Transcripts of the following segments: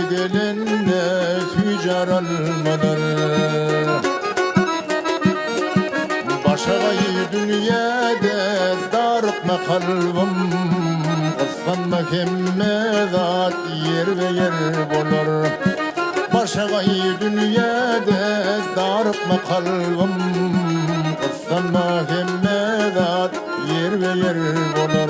gelinle tüccar almalar. Başağayı dünyada darıkma kalbim, kıskanma kemme zat yer ve yer bolar. Başağayı dünyada darıkma kalbim, kıskanma kemme zat yer ve yer bolar.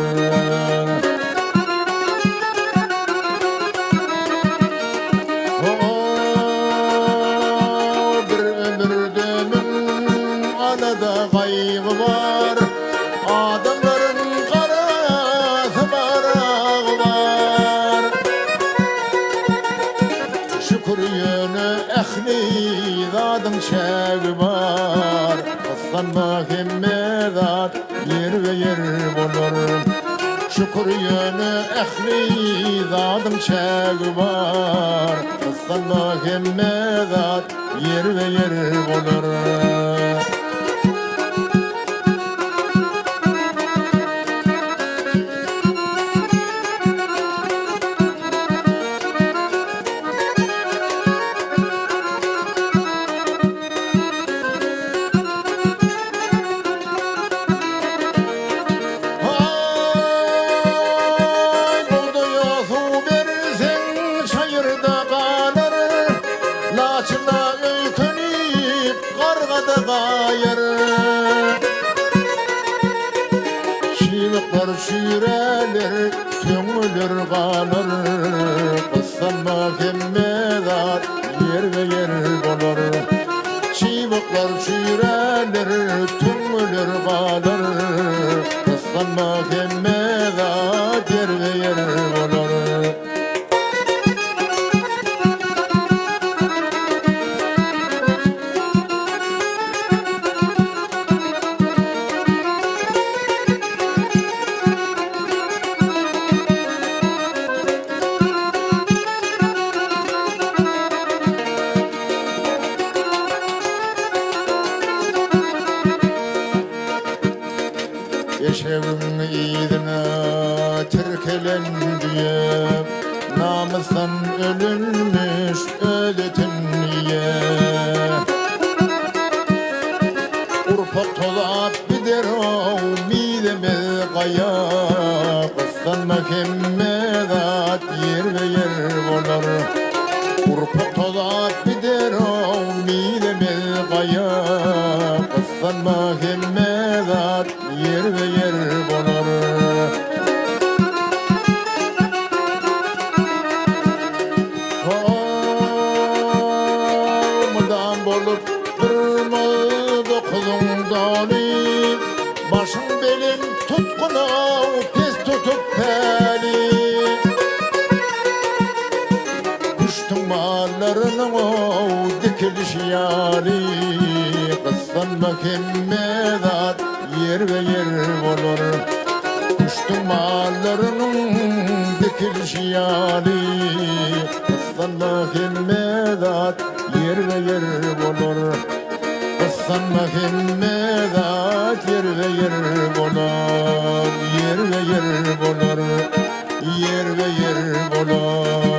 Kaygı var, adamların karası barağı var. Şükür yönü ehli zadın şevi var. Kıskanma kemme zat yer ve yer bulur. Şükür yönü ehli zadın şevi var. Kıskanma kemme zat yer ve yer bulur. Şivikler şüreler, tüngülür kalır. Kıskanma kemme zat yer ve yer bulur. Şivikler şüreler, tüngülür kalır. Kıskanma kemme zat yer ve yer bulur. Eşevin iyidine terkelendi, namustan ölünmüş ödetin niye. Urpak tolap bider o mideme kaya. Kıskanma kemme zat yer ve yer bolar. Urpak tolap bider o mideme kaya. Kıskanma kemme zat yer ve yer bolar. Mıdan bolup durmadı kulundan, başın belin tutkuna pes tutup peli. Kuştun mallarının o dikiliş yali. Kıskanma kemme zat yer ve yer olur. Kuştun mallarının dikiliş yali. Kıskanma kemme zat yer ve yer olur. Kıskanma kemme zat yer ve yer olur. Yer ve yer olur. Yer ve yer olur.